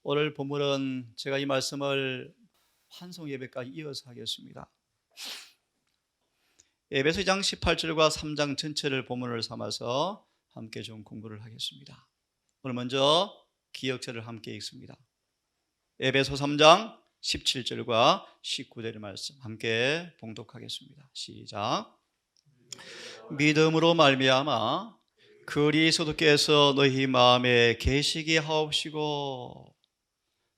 오늘 본문은 제가 이 말씀을 환송 예배까지 이어서 하겠습니다. 에베소 2장 18절과 3장 전체를 본문을 삼아서 함께 좀 공부를 하겠습니다. 오늘 먼저 기역절을 함께 읽습니다. 에베소 3장 17절과 19절의 말씀 함께 봉독하겠습니다. 시작. 믿음으로 말미암아 그리스도께서 너희 마음에 계시게 하옵시고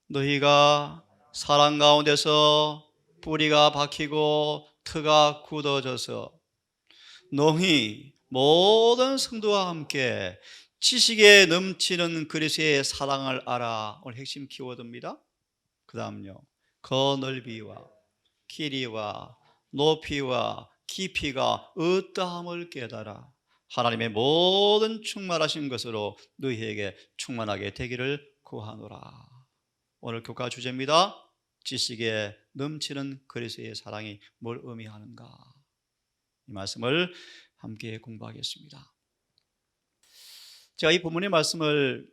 너희가 사랑 가운데서 뿌리가 박히고 터가 굳어져서 너희 모든 성도와 함께 지식에 넘치는 그리스도의 사랑을 알아. 오늘 핵심 키워드입니다. 그 다음요, 그 넓이와 길이와 높이와 깊이가 어떠함을 깨달아 하나님의 모든 충만하신 것으로 너희에게 충만하게 되기를 구하노라. 오늘 교과 주제입니다. 지식에 넘치는 그리스도의 사랑이 뭘 의미하는가? 이 말씀을 함께 공부하겠습니다. 제가 이 본문의 말씀을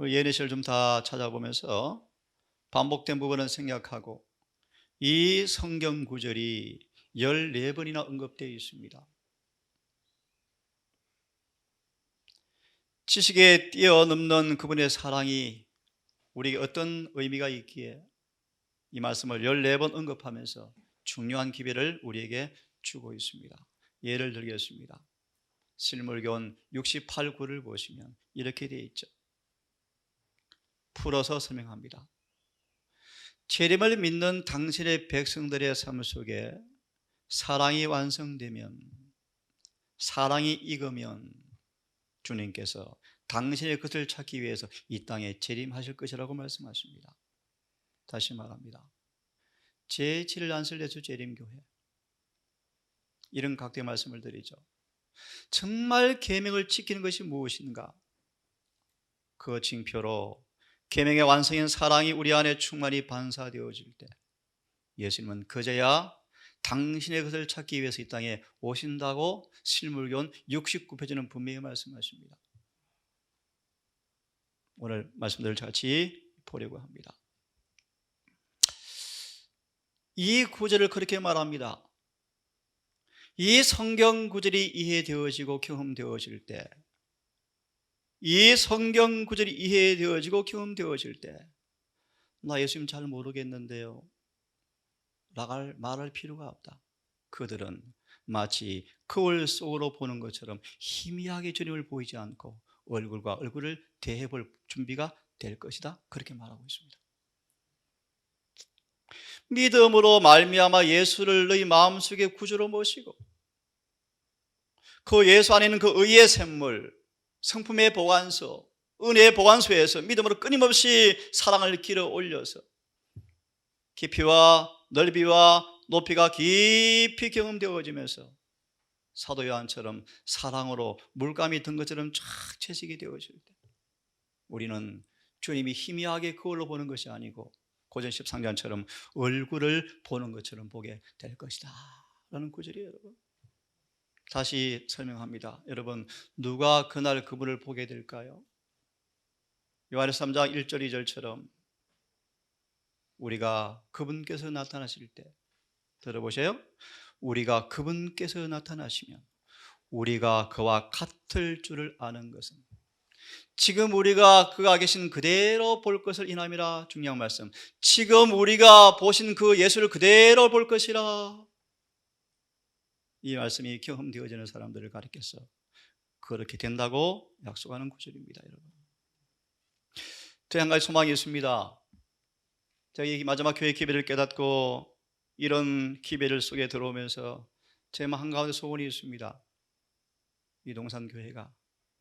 예내시를 좀 다 찾아보면서 반복된 부분은 생략하고 이 성경 구절이 14번이나 언급되어 있습니다. 지식에 뛰어넘는 그분의 사랑이 우리에게 어떤 의미가 있기에 이 말씀을 14번 언급하면서 중요한 기별을 우리에게 주고 있습니다. 예를 들겠습니다. 실물교원 68구를 보시면 이렇게 되어 있죠. 풀어서 설명합니다. 재림을 믿는 당신의 백성들의 삶 속에 사랑이 완성되면, 사랑이 익으면 주님께서 당신의 것을 찾기 위해서 이 땅에 재림하실 것이라고 말씀하십니다. 다시 말합니다. 제7일 안설 예수 재림교회, 이런 각도의 말씀을 드리죠. 정말 계명을 지키는 것이 무엇인가? 그 징표로 계명의 완성인 사랑이 우리 안에 충만히 반사되어질 때 예수님은 그제야 당신의 것을 찾기 위해서 이 땅에 오신다고 실물교원 69페이지는 분명히 말씀하십니다. 오늘 말씀들을 같이 보려고 합니다. 이 구절을 그렇게 말합니다. 이 성경 구절이 이해되어지고 경험되어질 때, 이 성경 구절이 이해되어지고 경험되어질 때, 나 예수님 잘 모르겠는데요 말할 필요가 없다. 그들은 마치 거울 속으로 보는 것처럼 희미하게 주님을 보이지 않고 얼굴과 얼굴을 대해볼 준비가 될 것이다. 그렇게 말하고 있습니다. 믿음으로 말미암아 예수를 너희 마음속에 구주로 모시고 그 예수 안에 있는 그 의의 샘물, 성품의 보관소, 은혜의 보관소에서 믿음으로 끊임없이 사랑을 길어 올려서 깊이와 넓이와 높이가 깊이 경험되어지면서 사도 요한처럼 사랑으로 물감이 든 것처럼 쫙 채식이 되어질 때 우리는 주님이 희미하게 거울로 보는 것이 아니고 고전 13장처럼 얼굴을 보는 것처럼 보게 될 것이다 라는 구절이에요. 여러분, 다시 설명합니다. 여러분, 누가 그날 그분을 보게 될까요? 요한에서 3장 1절 2절처럼 우리가 그분께서 나타나실 때, 들어보세요. 우리가 그분께서 나타나시면 우리가 그와 같을 줄을 아는 것은 지금 우리가 그가 계신 그대로 볼 것을 인함이라. 중요한 말씀. 지금 우리가 보신 그 예수를 그대로 볼 것이라. 이 말씀이 경험되어지는 사람들을 가리켜서 그렇게 된다고 약속하는 구절입니다. 여러분, 저 한 가지 소망이 있습니다. 제가 이 마지막 교회 기별을 깨닫고 이런 기별 속에 들어오면서 제 마음 한가운데 소원이 있습니다. 이 동산교회가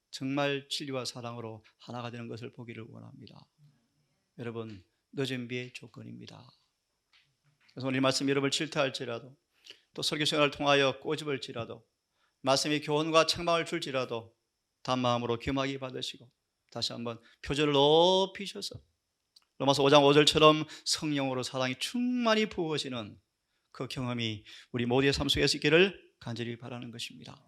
정말 진리와 사랑으로 하나가 되는 것을 보기를 원합니다. 여러분, 늦은 비의 조건입니다. 그래서 오늘 이 말씀 여러분을 질타할지라도 또 설교 생활을 통하여 꼬집을지라도 말씀이 교훈과 책망을 줄지라도 단마음으로 겸하게 받으시고 다시 한번 표절을 높이셔서 로마서 5장 5절처럼 성령으로 사랑이 충만히 부어지는 그 경험이 우리 모두의 삶 속에서 있기를 간절히 바라는 것입니다.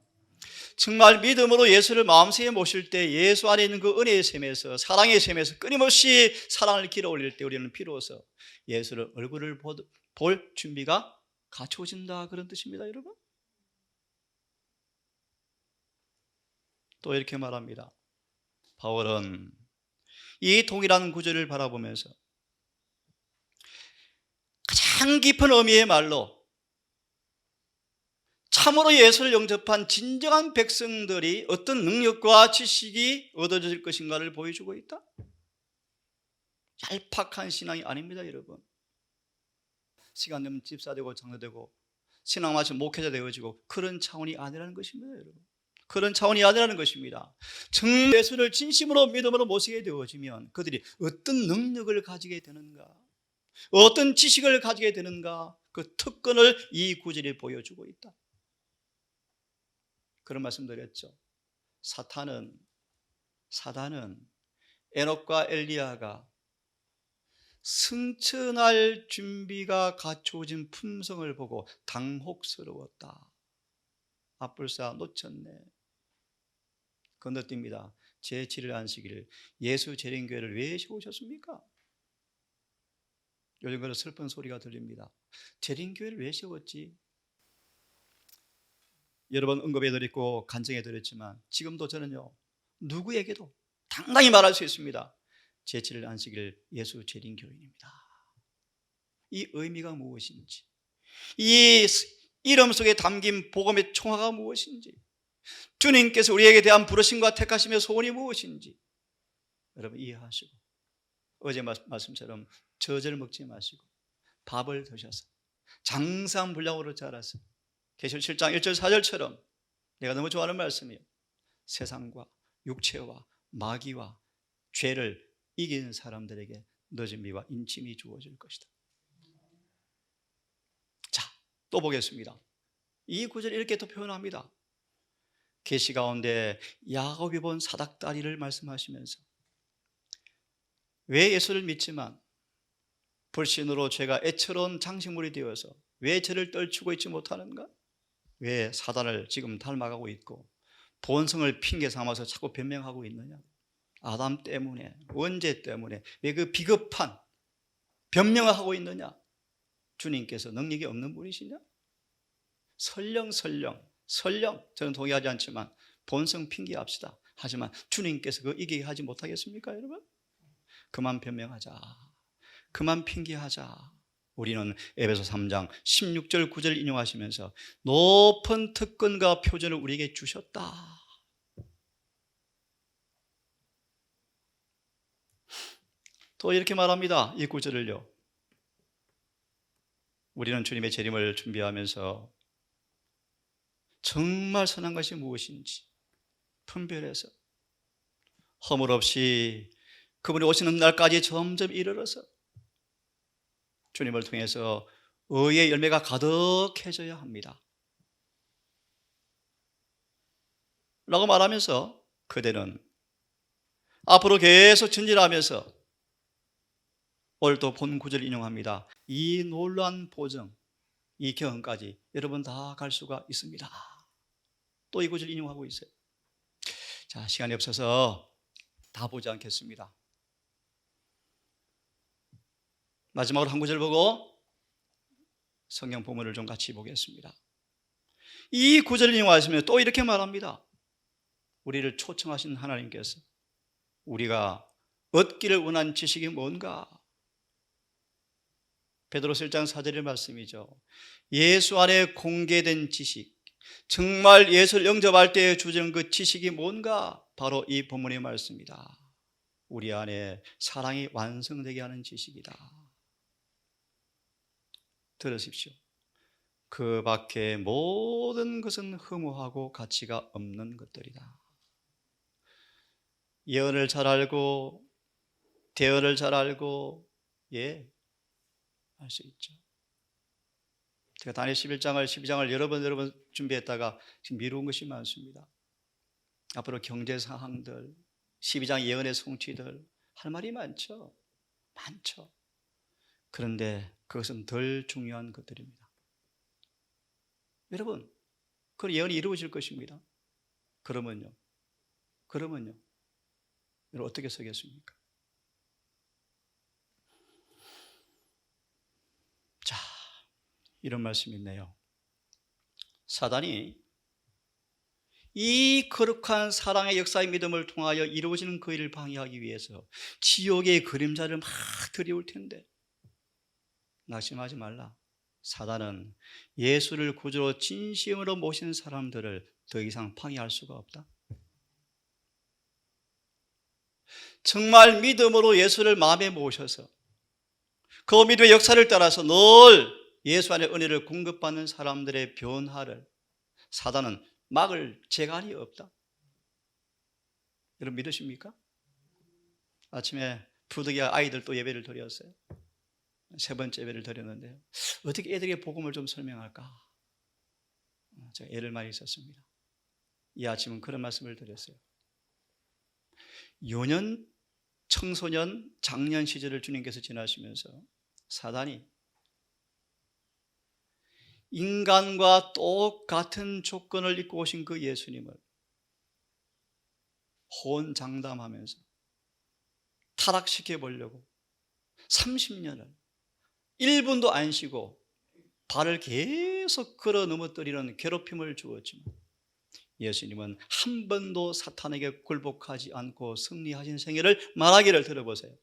정말 믿음으로 예수를 마음속에 모실 때 예수 안에 있는 그 은혜의 샘에서, 사랑의 샘에서 끊임없이 사랑을 길어 올릴 때 우리는 비로소 예수를 얼굴을 볼 준비가 갖춰진다, 그런 뜻입니다, 여러분. 또 이렇게 말합니다. 바울은 이 동일한 구절을 바라보면서 가장 깊은 의미의 말로 참으로 예수를 영접한 진정한 백성들이 어떤 능력과 지식이 얻어질 것인가를 보여주고 있다. 얄팍한 신앙이 아닙니다, 여러분. 시간 되면 집사 되고 장로 되고 신앙 마치 목회자 되어지고 그런 차원이 아니라는 것입니다, 여러분. 그런 차원이 아니라는 것입니다. 정말 예수를 진심으로 믿음으로 모시게 되어지면 그들이 어떤 능력을 가지게 되는가, 어떤 지식을 가지게 되는가, 그 특권을 이 구절이 보여주고 있다. 그런 말씀 드렸죠. 사단은 에녹과 엘리야가 승천할 준비가 갖춰진 품성을 보고 당혹스러웠다. 앞불사 놓쳤네. 건너뜁니다. 제7일 안식일 예수 재림교회를 왜 세우셨습니까? 요즘 그런 슬픈 소리가 들립니다. 재림교회를 왜 세웠지? 여러 번 언급해드렸고 간증해드렸지만 지금도 저는요, 누구에게도 당당히 말할 수 있습니다. 제7일 안식일 예수 재림교회입니다. 이 의미가 무엇인지, 이 이름 속에 담긴 복음의 총화가 무엇인지, 주님께서 우리에게 대한 부르심과 택하심의 소원이 무엇인지 여러분 이해하시고, 어제 말씀처럼 저절 먹지 마시고 밥을 드셔서 장삼분량으로 자라서 계시록 7장 1절 4절처럼 내가 너무 좋아하는 말씀이에요. 세상과 육체와 마귀와 죄를 이기는 사람들에게 늦은 미와 인침이 주어질 것이다. 자, 또 보겠습니다. 이 구절 이렇게 또 표현합니다. 계시 가운데 야곱이 본 사닥다리를 말씀하시면서 왜 예수를 믿지만 불신으로 죄가 애처로운 장식물이 되어서 왜 죄를 떨치고 있지 못하는가? 왜 사단을 지금 닮아가고 있고 본성을 핑계 삼아서 자꾸 변명하고 있느냐? 아담 때문에, 원죄 때문에 왜 그 비겁한 변명을 하고 있느냐? 주님께서 능력이 없는 분이시냐? 설령 저는 동의하지 않지만 본성 핑계합시다. 하지만 주님께서 그 이기게 하지 못하겠습니까, 여러분? 그만 변명하자, 그만 핑계하자. 우리는 에베소 3장 16절 9절 인용하시면서 높은 특권과 표준을 우리에게 주셨다. 또 이렇게 말합니다. 이 구절을요, 우리는 주님의 재림을 준비하면서 정말 선한 것이 무엇인지 분별해서 허물 없이 그분이 오시는 날까지 점점 이르러서 주님을 통해서 의의 열매가 가득해져야 합니다 라고 말하면서 그대는 앞으로 계속 전진하면서 오늘 또 본 구절 인용합니다. 이 놀라운 보정, 이 경험까지 여러분 다 갈 수가 있습니다. 또 이 구절 인용하고 있어요. 자, 시간이 없어서 다 보지 않겠습니다. 마지막으로 한 구절 보고 성경 본문을 좀 같이 보겠습니다. 이 구절을 인용하시면 또 이렇게 말합니다. 우리를 초청하신 하나님께서 우리가 얻기를 원한 지식이 뭔가? 베드로서 1장 4절의 말씀이죠. 예수 안에 공개된 지식, 정말 예수를 영접할 때 주는 그 지식이 뭔가? 바로 이 본문의 말씀이다. 우리 안에 사랑이 완성되게 하는 지식이다. 들으십시오. 그 밖에 모든 것은 허무하고 가치가 없는 것들이다. 예언을 잘 알고 대언을 잘 알고 할 수 있죠. 제가 다니엘 12장을 여러 번 준비했다가 지금 미룬 것이 많습니다. 앞으로 경제 상황들, 12장 예언의 성취들 할 말이 많죠. 그런데 그것은 덜 중요한 것들입니다. 여러분, 그 예언이 이루어질 것입니다. 그러면요. 여러분 어떻게 서겠습니까? 자, 이런 말씀이 있네요. 사단이 이 거룩한 사랑의 역사의 믿음을 통하여 이루어지는 그 일을 방해하기 위해서 지옥의 그림자를 막 들이올 텐데 낙심하지 말라. 사단은 예수를 구주로 진심으로 모시는 사람들을 더 이상 방해할 수가 없다. 정말 믿음으로 예수를 마음에 모셔서 그 믿음의 역사를 따라서 늘 예수 안의 은혜를 공급받는 사람들의 변화를 사단은 막을 재간이 없다. 여러분 믿으십니까? 아침에 부득이한 아이들 또 예배를 드렸어요. 세 번째 예배를 드렸는데요. 어떻게 애들에게 복음을 좀 설명할까? 제가 애를 많이 썼습니다. 이 아침은 그런 말씀을 드렸어요. 유년, 청소년, 장년 시절을 주님께서 지나시면서 사단이 인간과 똑같은 조건을 입고 오신 그 예수님을 호언장담하면서 타락시켜 보려고 30년을 1분도 안 쉬고 발을 계속 걸어 넘어뜨리는 괴롭힘을 주었지만 예수님은 한 번도 사탄에게 굴복하지 않고 승리하신 생애를 말하기를 들어보세요.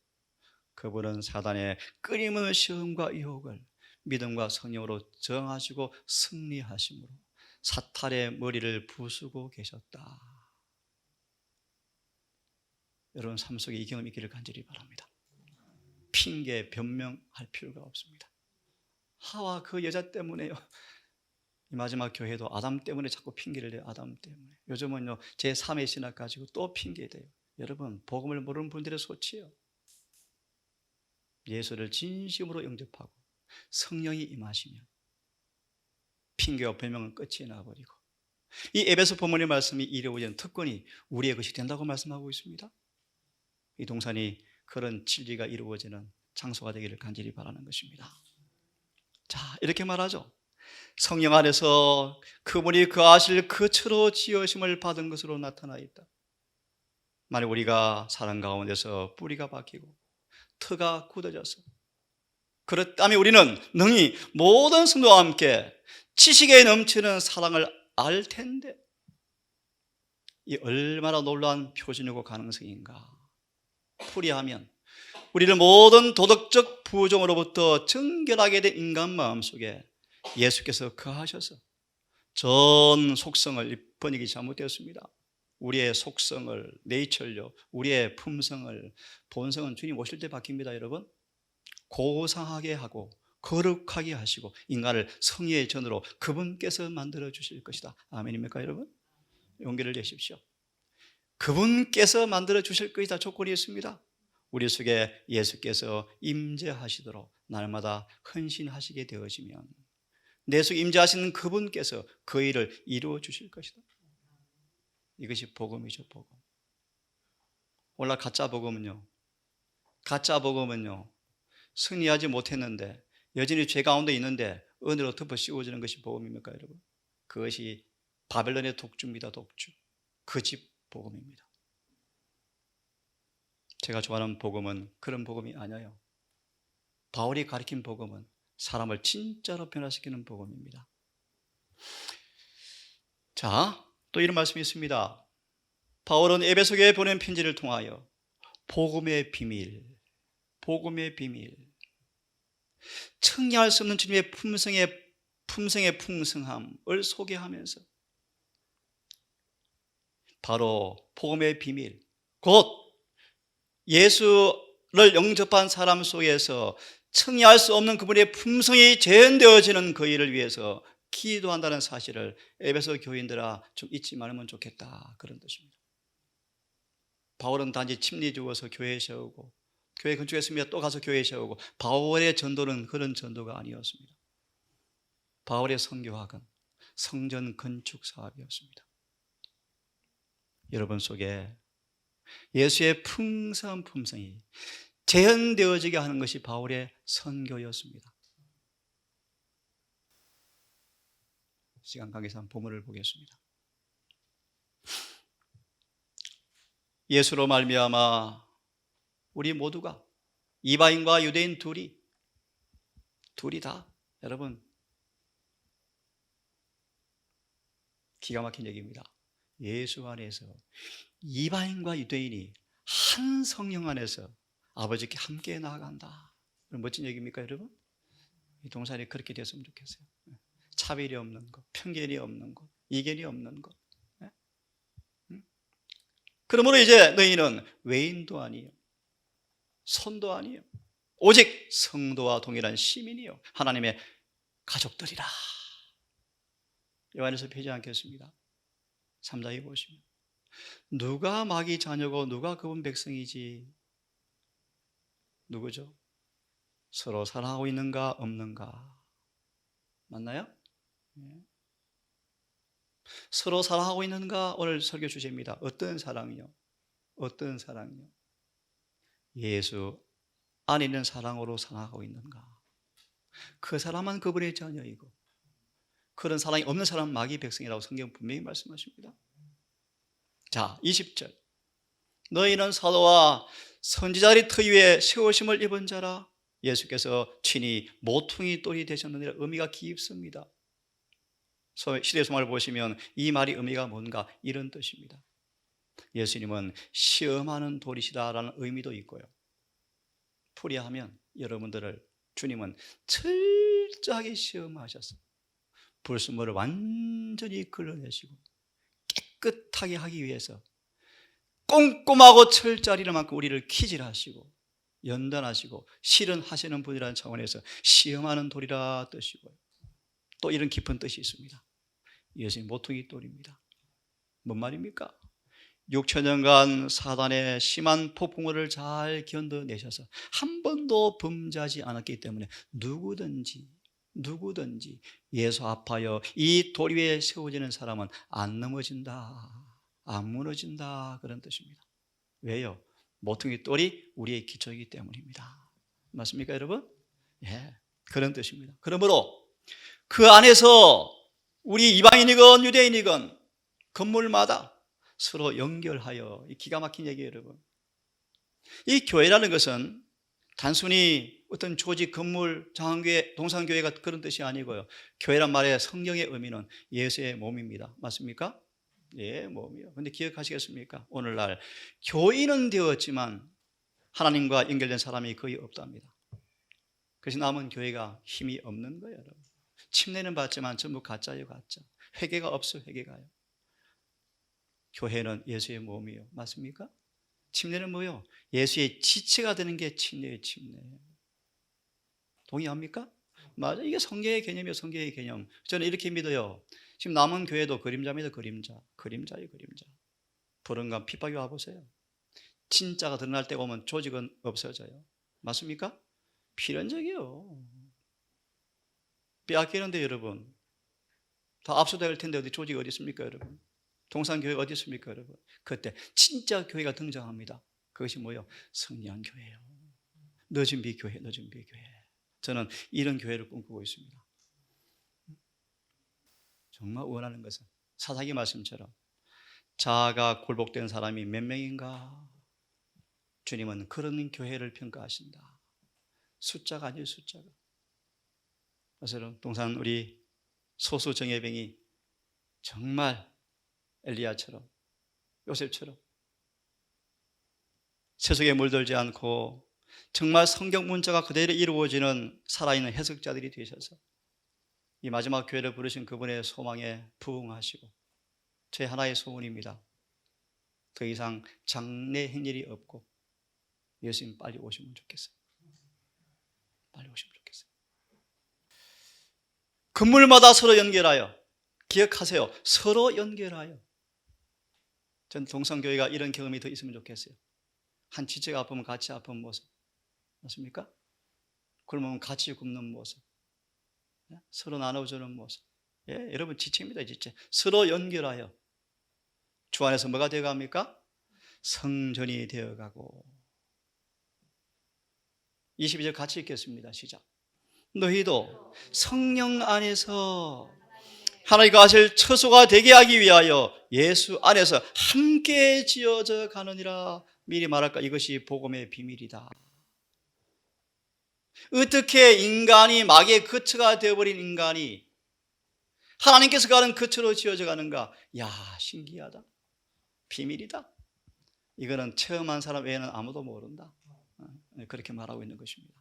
그분은 사단의 끊임없는 시험과 유혹을 믿음과 성령으로 저항하시고 승리하심으로 사탄의 머리를 부수고 계셨다. 여러분 삶 속에 이 경험이 있기를 간절히 바랍니다. 핑계 변명할 필요가 없습니다. 하와 그 여자 때문에요. 이 마지막 교회도 아담 때문에 자꾸 핑계를 대요. 아담 때문에. 요즘은요 제3의 신학 가지고 또 핑계대요. 여러분 복음을 모르는 분들의 소치예요. 예수를 진심으로 영접하고 성령이 임하시면 핑계와 변명은 끝이 나버리고 이 에베소 본문의 말씀이 이루어진 특권이 우리의 것이 된다고 말씀하고 있습니다. 이 동산이 그런 진리가 이루어지는 장소가 되기를 간절히 바라는 것입니다. 자, 이렇게 말하죠. 성령 안에서 그분이 거하실 그처로 지으심을 받은 것으로 나타나 있다. 만약 우리가 사랑 가운데서 뿌리가 박히고 터가 굳어져서 그렇다면 우리는 능히 모든 성도와 함께 지식에 넘치는 사랑을 알 텐데 이 얼마나 놀라운 표준이고 가능성인가. 풀이하면 우리를 모든 도덕적 부정으로부터 정결하게 된 인간 마음속에 예수께서 거하셔서 전 속성을, 번역이 잘못되었습니다. 우리의 속성을, 네이처요, 우리의 품성을, 본성은 주님 오실 때 바뀝니다. 여러분 고상하게 하고 거룩하게 하시고 인간을 성의의 전으로 그분께서 만들어 주실 것이다. 아멘입니까 여러분? 용기를 내십시오. 그분께서 만들어 주실 것이다. 조건이 있습니다. 우리 속에 예수께서 임재하시도록 날마다 헌신하시게 되어지면 내 속에 임재하시는 그분께서 그 일을 이루어 주실 것이다. 이것이 복음이죠. 복음. 오늘 가짜 복음은요 승리하지 못했는데 여전히 죄 가운데 있는데 은혜로 덮어 씌워지는 것이 복음입니까 여러분? 그것이 바벨론의 독주입니다. 독주. 그 집 복음입니다. 제가 좋아하는 복음은 그런 복음이 아니에요. 바울이 가르친 복음은 사람을 진짜로 변화시키는 복음입니다. 자, 또 이런 말씀이 있습니다. 바울은 에베소교회에 보낸 편지를 통하여 복음의 비밀, 청량할 수 없는 주님의 품성의 풍성함을 소개하면서 바로 복음의 비밀, 곧 예수를 영접한 사람 속에서 청량할 수 없는 그분의 품성이 재현되어지는 그 일을 위해서 기도한다는 사실을 에베소 교인들아 좀 잊지 말면 좋겠다, 그런 뜻입니다. 바울은 단지 침례 주어서 교회에 세우고 교회 건축에 있으면 또 가서 교회에 세우고 바울의 전도는 그런 전도가 아니었습니다. 바울의 선교학은 성전 건축 사업이었습니다. 여러분 속에 예수의 풍성한 품성이 재현되어지게 하는 것이 바울의 선교였습니다. 시간 관계상 본문을 보겠습니다. 예수로 말미암아 우리 모두가 이방인과 유대인 둘이 다 여러분 기가 막힌 얘기입니다. 예수 안에서 이방인과 유대인이 한 성령 안에서 아버지께 함께 나아간다. 멋진 얘기입니까 여러분? 이 동산이 그렇게 됐으면 좋겠어요. 차별이 없는 것, 편견이 없는 것, 이견이 없는 것. 그러므로 이제 너희는 외인도 아니요 손도 아니요 오직 성도와 동일한 시민이요 하나님의 가족들이라. 요한에서 펴지 않겠습니다. 3장에 보시면 누가 마귀 자녀고 누가 그분 백성이지? 누구죠? 서로 사랑하고 있는가 없는가? 맞나요? 서로 사랑하고 있는가? 오늘 설교 주제입니다. 어떤 사랑이요? 어떤 사랑이요? 예수 안에 있는 사랑으로 사랑하고 있는가? 그 사람은 그분의 자녀이고 그런 사랑이 없는 사람은 마귀 백성이라고 성경 분명히 말씀하십니다. 자, 20절 너희는 사도와 선지자들의 터 위에 세우심을 입은 자라. 예수께서 친히 모퉁이 돌이 되셨느니라. 의미가 깊습니다. 시대소망을 보시면 이 말이 의미가 뭔가 이런 뜻입니다. 예수님은 시험하는 돌이시다라는 의미도 있고요. 풀이하면 여러분들을 주님은 철저하게 시험하셨어요. 불순물을 완전히 걸러내시고 깨끗하게 하기 위해서 꼼꼼하고 철저하리는 만큼 우리를 키질하시고 연단하시고 실현하시는 분이라는 차원에서 시험하는 돌이라 뜻이고요. 또 이런 깊은 뜻이 있습니다. 예수님 모퉁이 돌입니다. 뭔 말입니까? 6천년간 사단의 심한 폭풍우를 잘 견뎌내셔서 한 번도 범죄하지 않았기 때문에 누구든지 예수 앞하여 이 돌 위에 세워지는 사람은 안 넘어진다, 안 무너진다, 그런 뜻입니다. 왜요? 모퉁이 돌이 우리의 기초이기 때문입니다. 맞습니까 여러분? 예, 그런 뜻입니다. 그러므로 그 안에서 우리 이방인이건 유대인이건 건물마다 서로 연결하여, 기가 막힌 얘기예요 여러분. 이 교회라는 것은 단순히 어떤 조직, 건물, 장안교회, 동산교회가 그런 뜻이 아니고요. 교회란 말의 성경의 의미는 예수의 몸입니다. 맞습니까? 예, 몸이요. 근데 기억하시겠습니까? 오늘날 교인은 되었지만 하나님과 연결된 사람이 거의 없답니다. 그래서 남은 교회가 힘이 없는 거예요 여러분. 침례는 받지만 전부 가짜예요, 가짜. 회개가 없어, 회개가요. 교회는 예수의 몸이요. 맞습니까? 침례는 뭐요? 예수의 지체가 되는 게 침례예요, 침례. 동의합니까? 맞아, 이게 성경의 개념이에요, 성경의 개념. 저는 이렇게 믿어요. 지금 남은 교회도 그림자입니다, 그림자. 그림자예요, 그림자. 불응과 핍박이 와보세요. 진짜가 드러날 때가 오면 조직은 없어져요. 맞습니까? 필연적이에요. 빼앗기는데 여러분, 다 압수될 텐데 어디 조직이 어디 있습니까 여러분? 동산교회가 어디 있습니까 여러분? 그때 진짜 교회가 등장합니다. 그것이 뭐예요? 성령 교회예요. 늦은 비교회, 늦은 비교회. 저는 이런 교회를 꿈꾸고 있습니다. 정말 원하는 것은 사사기 말씀처럼 자아가 굴복된 사람이 몇 명인가? 주님은 그런 교회를 평가하신다. 숫자가 아니에요, 숫자가. 그래서 동산 우리 소수 정예병이 정말 엘리야처럼, 요셉처럼 세속에 물들지 않고 정말 성경 문자가 그대로 이루어지는 살아있는 해석자들이 되셔서 이 마지막 교회를 부르신 그분의 소망에 부응하시고, 제 하나의 소원입니다. 더 이상 장래 행일이 없고 예수님 빨리 오시면 좋겠어요. 빨리 오시면 좋겠어요. 건물마다 서로 연결하여, 기억하세요, 서로 연결하여. 전 동성교회가 이런 경험이 더 있으면 좋겠어요. 한 지체가 아프면 같이 아픈 모습, 맞습니까? 굶으면 같이 굶는 모습, 서로 나눠주는 모습. 예, 여러분 지체입니다, 지체. 서로 연결하여 주 안에서 뭐가 되어갑니까? 성전이 되어가고. 22절 같이 읽겠습니다. 시작. 너희도 성령 안에서 하나님과 하실 처소가 되게 하기 위하여 예수 안에서 함께 지어져 가느니라. 미리 말할까? 이것이 복음의 비밀이다. 어떻게 인간이 마귀의 거처가 되어버린 인간이 하나님께서 가는 거처로 지어져 가는가? 야, 신기하다. 비밀이다. 이거는 체험한 사람 외에는 아무도 모른다. 그렇게 말하고 있는 것입니다.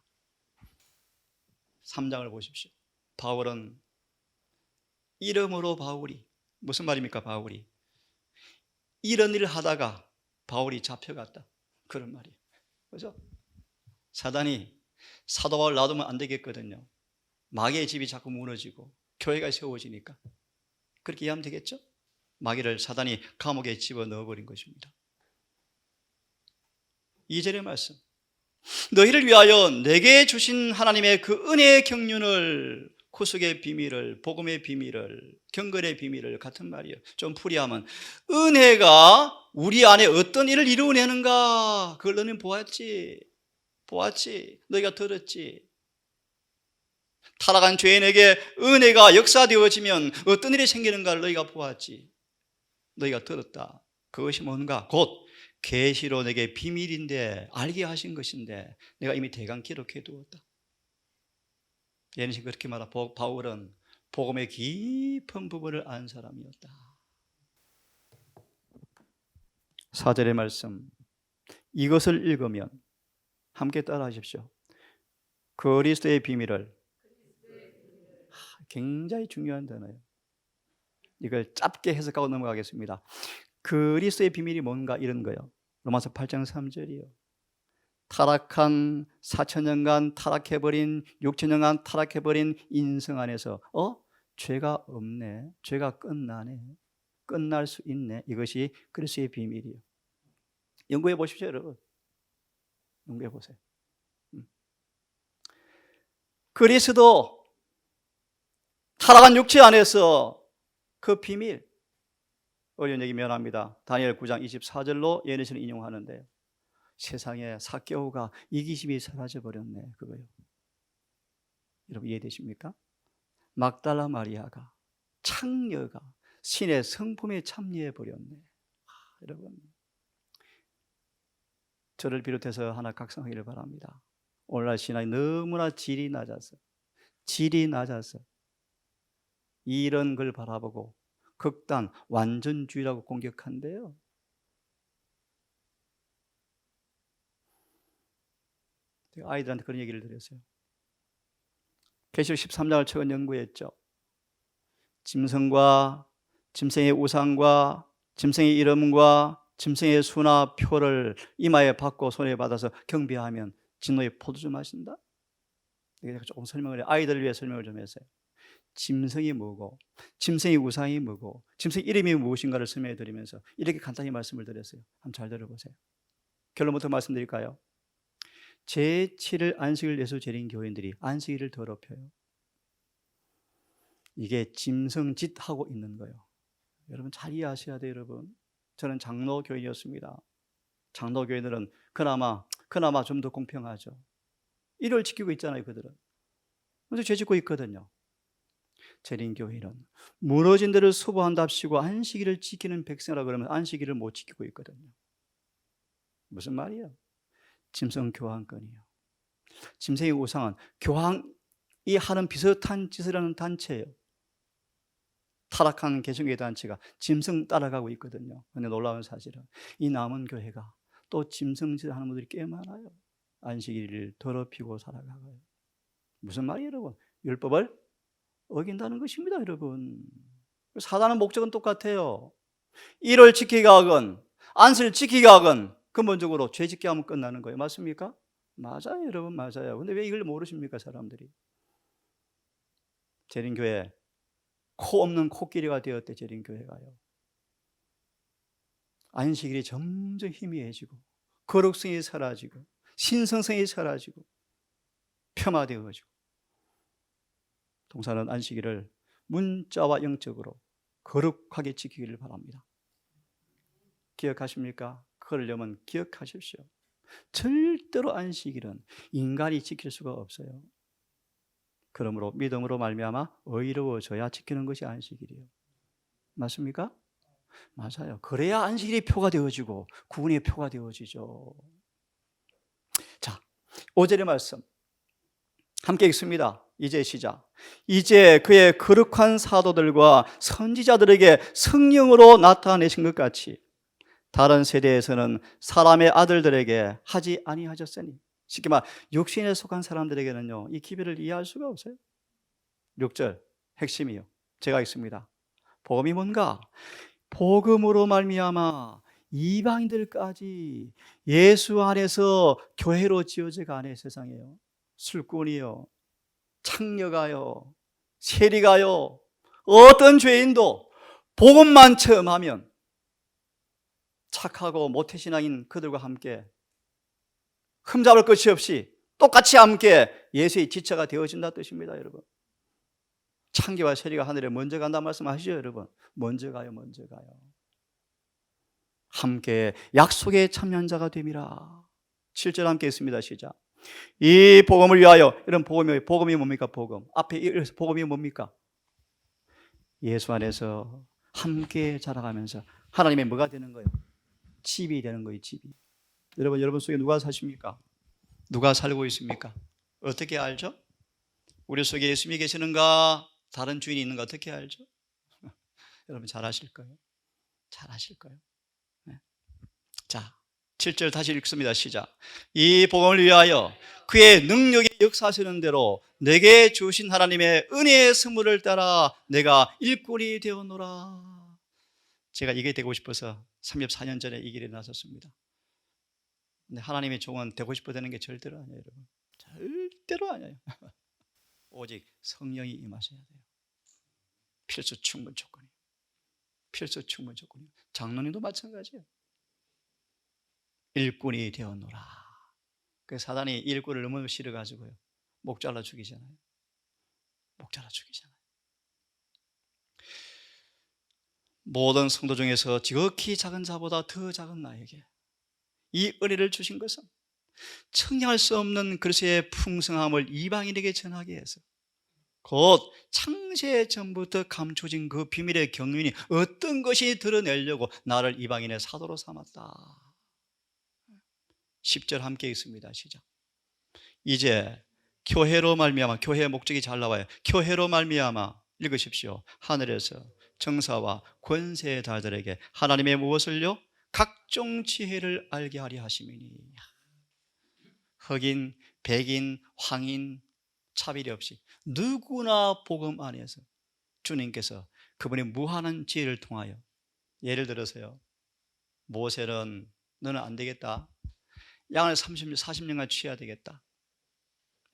3장을 보십시오. 바울은 이름으로 바울이, 무슨 말입니까? 바울이 이런 일을 하다가 바울이 잡혀갔다, 그런 말이에요. 그죠? 사단이 사도 바울 놔두면 안 되겠거든요. 마귀의 집이 자꾸 무너지고 교회가 세워지니까 그렇게 이해하면 되겠죠? 마귀를 사단이 감옥에 집어넣어버린 것입니다. 2절의 말씀, 너희를 위하여 내게 주신 하나님의 그 은혜의 경륜을, 구속의 비밀을, 복음의 비밀을, 경건의 비밀을, 같은 말이에요. 좀 풀이하면 은혜가 우리 안에 어떤 일을 이루어내는가, 그걸 너는 보았지. 너희가 들었지. 타락한 죄인에게 은혜가 역사되어지면 어떤 일이 생기는가를 너희가 보았지. 너희가 들었다. 그것이 뭔가? 곧 계시로 내게 비밀인데 알게 하신 것인데 내가 이미 대강 기록해 두었다. 예는 그렇게 말하고 바울은 복음의 깊은 부분을 안 사람이었다. 4절의 말씀, 이것을 읽으면 함께 따라 하십시오. 그리스도의 비밀을, 굉장히 중요한 단어예요. 이걸 짧게 해석하고 넘어가겠습니다. 그리스도의 비밀이 뭔가 이런 거예요. 로마서 8장 3절이요. 타락한 4천년간 타락해버린, 6천년간 타락해버린 인성 안에서 죄가 없네, 죄가 끝나네, 끝날 수 있네. 이것이 그리스도의 비밀이에요. 연구해 보십시오, 여러분. 연구해 보세요. 그리스도 타락한 육체 안에서 그 비밀, 어려운 얘기 미안합니다. 다니엘 9장 24절로 예언에서는 인용하는데요. 세상에 삭개오가 이기심이 사라져버렸네, 그거요. 여러분 이해되십니까? 막달라 마리아가, 창녀가 신의 성품에 참여해버렸네. 여러분, 저를 비롯해서 하나 각성하기를 바랍니다. 오늘날 신앙이 너무나 질이 낮아서 이런 걸 바라보고 극단 완전주의라고 공격한대요. 제가 아이들한테 그런 얘기를 드렸어요. 계시록 13장을 최근 연구했죠. 짐승과 짐승의 우상과 짐승의 이름과 짐승의 수나 표를 이마에 받고 손에 받아서 경배하면 진노의 포도주 마신다? 제가 조금 설명을 해요. 아이들을 위해 설명을 좀 했어요. 짐승이 뭐고, 짐승의 우상이 뭐고, 짐승의 이름이 무엇인가를 설명해 드리면서 이렇게 간단히 말씀을 드렸어요. 한번 잘 들어보세요. 결론부터 말씀드릴까요? 제7일 안식일 예수 재림 교인들이 안식일을 더럽혀요. 이게 짐승짓하고 있는 거예요. 여러분 잘 이해하셔야 돼요, 여러분. 저는 장로 교인이었습니다. 장로 교인들은 그나마 좀 더 공평하죠. 일을 지키고 있잖아요, 그들은. 그래서 죄 짓고 있거든요. 재림 교인은 무너진 데를 수보한답시고 안식일을 지키는 백성이라 그러면 안식일을 못 지키고 있거든요. 무슨 말이에요? 짐승 교황권이요. 짐승의 우상은 교황이 하는 비슷한 짓을 하는 단체예요. 타락한 개신교의 단체가 짐승 따라가고 있거든요. 그런데 놀라운 사실은 이 남은 교회가 또 짐승짓을 하는 분들이 꽤 많아요. 안식일을 더럽히고 살아가고요. 무슨 말이에요, 여러분? 율법을 어긴다는 것입니다, 여러분. 사단의 목적은 똑같아요. 일을 지키게 하건 안식을 지키게 하건 근본적으로 죄 짓게 하면 끝나는 거예요. 맞습니까? 맞아요, 여러분, 맞아요. 근데 왜 이걸 모르십니까, 사람들이? 재림교회 코 없는 코끼리가 되었대. 재림교회가요. 안식일이 점점 희미해지고 거룩성이 사라지고 신성성이 사라지고 폄하되어지고, 동사는 안식일을 문자와 영적으로 거룩하게 지키기를 바랍니다. 기억하십니까? 그러려면 기억하십시오. 절대로 안식일은 인간이 지킬 수가 없어요. 그러므로 믿음으로 말미암아 의로워져야 지키는 것이 안식일이에요. 맞습니까? 맞아요. 그래야 안식일이 표가 되어지고 구원의 표가 되어지죠. 자, 5절의 말씀 함께 읽습니다. 이제 시작. 이제 그의 거룩한 사도들과 선지자들에게 성령으로 나타내신 것 같이 다른 세대에서는 사람의 아들들에게 하지 아니하셨으니, 쉽게 말 육신에 속한 사람들에게는요 이 기별을 이해할 수가 없어요. 6절 핵심이요. 제가 읽습니다. 복음이 뭔가? 복음으로 말미암아 이방인들까지 예수 안에서 교회로 지어져 가네. 세상에요. 술꾼이요, 창녀가요, 세리가요, 어떤 죄인도 복음만 처음 하면 착하고 모태신앙인 그들과 함께 흠잡을 것이 없이 똑같이 함께 예수의 지체가 되어진다 뜻입니다. 여러분, 창기와 세리가 하늘에 먼저 간다 말씀하시죠. 여러분, 먼저 가요. 먼저 가요. 함께 약속의 참여자가 됨이라. 7절 함께 있습니다. 시작. 이 복음을 위하여. 이런 복음이 뭡니까? 복음 앞에 복음이 뭡니까? 예수 안에서 함께 자라가면서 하나님의 뭐가 되는 거예요? 집이 되는 거예요. 집이. 여러분 속에 누가 사십니까? 누가 살고 있습니까? 어떻게 알죠? 우리 속에 예수님이 계시는가, 다른 주인이 있는가 어떻게 알죠? 여러분 잘 아실 거예요. 잘 아실 거예요. 네. 자, 7절 다시 읽습니다. 시작. 이 복음을 위하여 그의 능력이 역사하시는 대로 내게 주신 하나님의 은혜의 선물을 따라 내가 일꾼이 되었노라. 제가 이게 되고 싶어서 34년 전에 이 길에 나섰습니다. 근데 하나님의 종은 되고 싶어 되는 게 절대로 아니에요. 여러분, 절대로 아니에요. 오직 성령이 임하셔야 돼요. 필수 충분 조건이에요. 필수 충분 조건이에요. 장로님도 마찬가지예요. 일꾼이 되었노라. 그 사단이 일꾼을 너무 싫어가지고요 목 잘라 죽이잖아요. 목 잘라 죽이잖아요. 모든 성도 중에서 지극히 작은 자보다 더 작은 나에게 이 은혜를 주신 것은 청량할 수 없는 그리스도의 풍성함을 이방인에게 전하게 해서 곧 창세 전부터 감춰진 그 비밀의 경륜이 어떤 것이 드러내려고 나를 이방인의 사도로 삼았다. 10절 함께 읽습니다. 시작. 이제 교회로 말미암아, 교회의 목적이 잘 나와요. 교회로 말미암아 읽으십시오. 하늘에서 정사와 권세의 달들에게 하나님의 무엇을요? 각종 지혜를 알게 하려 하심이니. 흑인, 백인, 황인 차별이 없이 누구나 복음 안에서 주님께서 그분의 무한한 지혜를 통하여, 예를 들어서요 모세는 너는 안 되겠다, 양을 40년간 취해야 되겠다.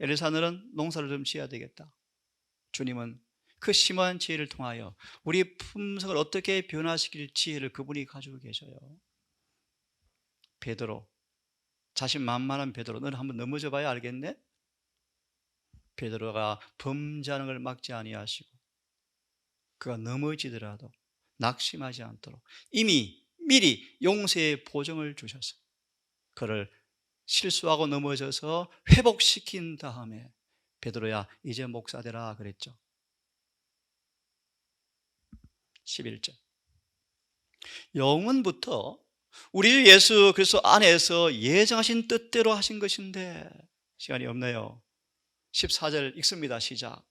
엘리사는 농사를 좀 지어야 되겠다. 주님은 그 심한 지혜를 통하여 우리 품성을 어떻게 변화시킬 지혜를 그분이 가지고 계셔요. 베드로, 자신만만한 베드로, 너는 한번 넘어져 봐야 알겠네. 베드로가 범죄하는 걸 막지 아니하시고 그가 넘어지더라도 낙심하지 않도록 이미 미리 용서의 보증을 주셔서 그를 실수하고 넘어져서 회복시킨 다음에 베드로야 이제 목사 되라 그랬죠. 11절. 영원부터 우리 예수 그리스도 안에서 예정하신 뜻대로 하신 것인데, 시간이 없네요. 14절 읽습니다. 시작.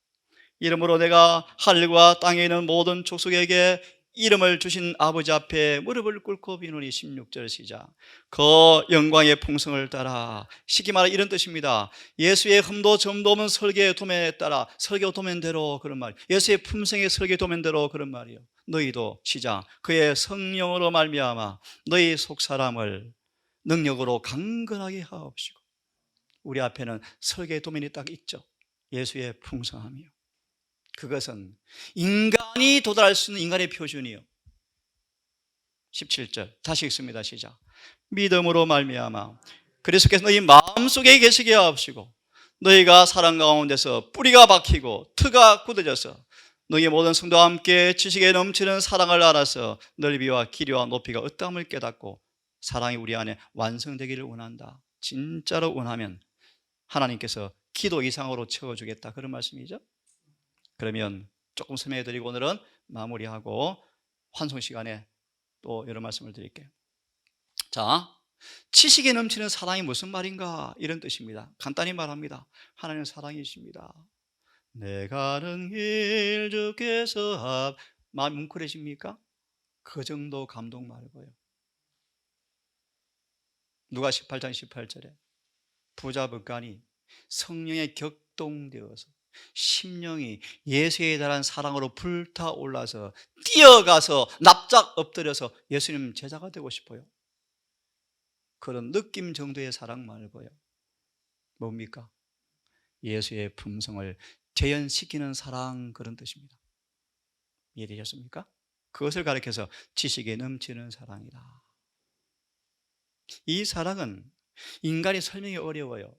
이름으로 내가 하늘과 땅에 있는 모든 족속에게 이름을 주신 아버지 앞에 무릎을 꿇고 비노니. 16절 시작. 그 영광의 풍성을 따라, 쉽게 말해 이런 뜻입니다. 예수의 흠도 점도 없는 설계의 도면에 따라, 설계 도면대로, 그런 말, 예수의 품성의 설계 도면대로, 그런 말이에요. 너희도 시작. 그의 성령으로 말미암아 너희 속사람을 능력으로 강건하게 하옵시고. 우리 앞에는 설계의 도면이 딱 있죠. 예수의 풍성함이요. 그것은 인간이 도달할 수 있는 인간의 표준이요. 17절 다시 읽습니다. 시작. 믿음으로 말미암아 그리스도께서 너희 마음속에 계시게 하옵시고 너희가 사랑 가운데서 뿌리가 박히고 트가 굳어져서 너희 모든 성도와 함께 지식에 넘치는 사랑을 알아서 넓이와 길이와 높이가 어떠함을 깨닫고 사랑이 우리 안에 완성되기를 원한다. 진짜로 원하면 하나님께서 기도 이상으로 채워주겠다, 그런 말씀이죠. 그러면 조금 설명해 드리고 오늘은 마무리하고 환송 시간에 또 여러 말씀을 드릴게요. 자, 지식에 넘치는 사랑이 무슨 말인가, 이런 뜻입니다. 간단히 말합니다. 하나님은 사랑이십니다. 내 가는 길 주께서 마음이 뭉클해집니까? 그 정도 감동 말고요. 누가 18장 18절에 부자 북간이 성령에 격동되어서 심령이 예수에 대한 사랑으로 불타올라서 뛰어가서 납작 엎드려서 예수님 제자가 되고 싶어요. 그런 느낌 정도의 사랑 말고요. 뭡니까? 예수의 품성을 재현시키는 사랑, 그런 뜻입니다. 이해되셨습니까? 그것을 가리켜서 지식에 넘치는 사랑이다. 이 사랑은 인간이 설명이 어려워요.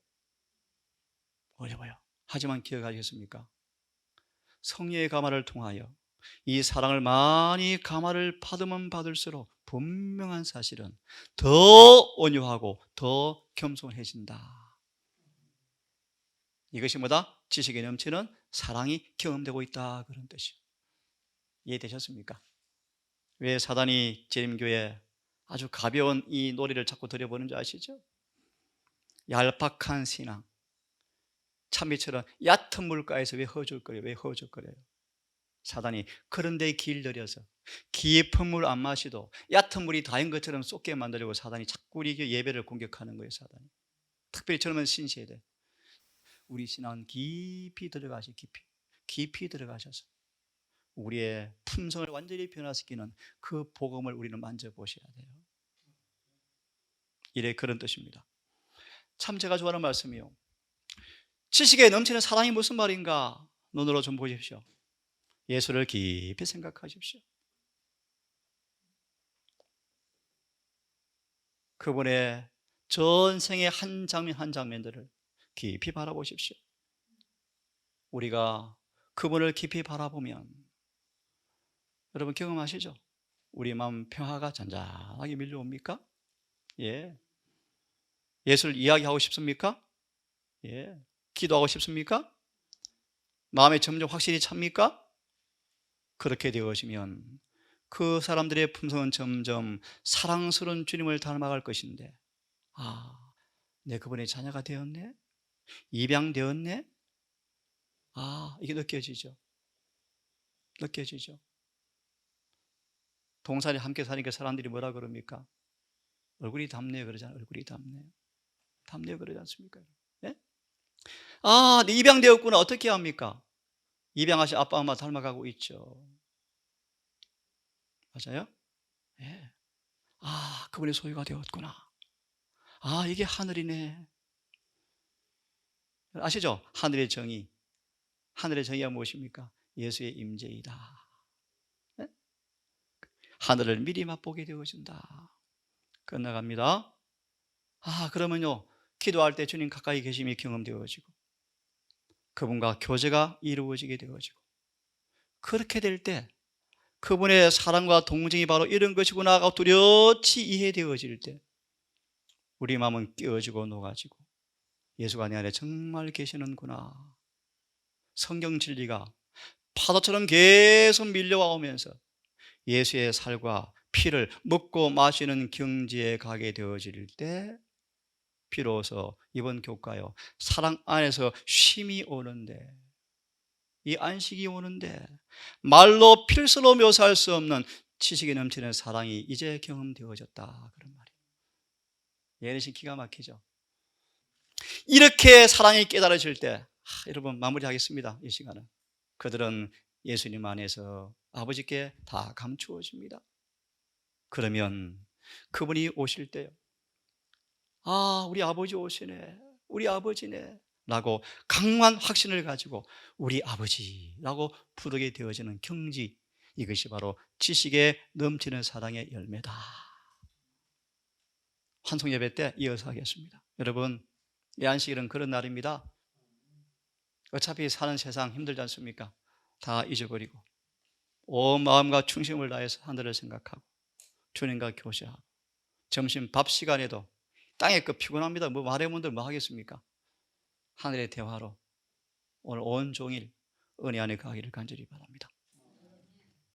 하지만 기억하시겠습니까? 성령의 감화를 통하여 이 사랑을 많이 감화를 받으면 받을수록 분명한 사실은 더 온유하고 더 겸손해진다. 이것이 뭐다? 지식에 넘치는 사랑이 경험되고 있다, 그런 뜻이에요. 이해되셨습니까? 왜 사단이 재림교회 아주 가벼운 이 놀이를 자꾸 들여보는 줄 아시죠? 얄팍한 신앙, 참미처럼 얕은 물가에서 왜 허우적거려요? 사단이 그런 데에 길들여서 깊은 물 안 마시도 얕은 물이 다인 것처럼 쏟게 만들려고 사단이 자꾸 우리 예배를 공격하는 거예요. 사단이. 특별히 저는 신시해야 돼. 우리 신앙은 깊이 들어가셔서 우리의 품성을 완전히 변화시키는 그 복음을 우리는 만져보셔야 돼요. 이래 그런 뜻입니다. 참 제가 좋아하는 말씀이요. 지식에 넘치는 사랑이 무슨 말인가? 눈으로 좀 보십시오. 예수를 깊이 생각하십시오. 그분의 전생의 한 장면 한 장면들을 깊이 바라보십시오. 우리가 그분을 깊이 바라보면 여러분 경험하시죠? 우리 마음 평화가 잔잔하게 밀려옵니까? 예. 예수를 이야기하고 싶습니까? 예. 기도하고 싶습니까? 마음에 점점 확실히 찹니까? 그렇게 되어지면 그 사람들의 품성은 점점 사랑스러운 주님을 닮아갈 것인데, 아, 내 그분의 자녀가 되었네? 입양되었네? 아, 이게 느껴지죠. 동산에 함께 사니까 사람들이 뭐라 그럽니까? 얼굴이 닮네요 그러잖아요. 얼굴이 닮네요 그러지 않습니까? 예? 아, 네 입양되었구나. 어떻게 합니까? 입양하신 아빠 엄마 닮아가고 있죠. 맞아요? 예. 아, 그분의 소유가 되었구나. 아, 이게 하늘이네. 아시죠? 하늘의 정의가 무엇입니까? 예수의 임재이다. 네? 하늘을 미리 맛보게 되어진다. 끝나갑니다. 아, 그러면요, 기도할 때 주님 가까이 계심이 경험되어지고 그분과 교제가 이루어지게 되어지고, 그렇게 될 때 그분의 사랑과 동정이 바로 이런 것이구나가 뚜렷이 이해되어질 때 우리 마음은 깨어지고 녹아지고 예수가 내 안에 정말 계시는구나. 성경 진리가 파도처럼 계속 밀려와 오면서 예수의 살과 피를 먹고 마시는 경지에 가게 되어질 때 비로소 이번 교과요, 사랑 안에서 쉼이 오는데, 이 안식이 오는데 말로 필수로 묘사할 수 없는 지식이 넘치는 사랑이 이제 경험되어졌다, 그런 말이에요. 예내신 기가 막히죠. 이렇게 사랑이 깨달아질 때, 여러분 마무리하겠습니다. 이 시간은 그들은 예수님 안에서 아버지께 다 감추어집니다. 그러면 그분이 오실 때요, 아, 우리 아버지 오시네, 우리 아버지네 라고 강한 확신을 가지고 우리 아버지라고 부르게 되어지는 경지, 이것이 바로 지식에 넘치는 사랑의 열매다. 환송 예배 때 이어서 하겠습니다. 여러분, 이 안식일은 그런 날입니다. 어차피 사는 세상 힘들지 않습니까? 다 잊어버리고 온 마음과 충심을 다해서 하늘을 생각하고 주님과 교제하고, 점심 밥 시간에도 땅에 그 피곤합니다. 뭐 말해본들 뭐 하겠습니까? 하늘의 대화로 오늘 온종일 은혜 안에 가기를 간절히 바랍니다.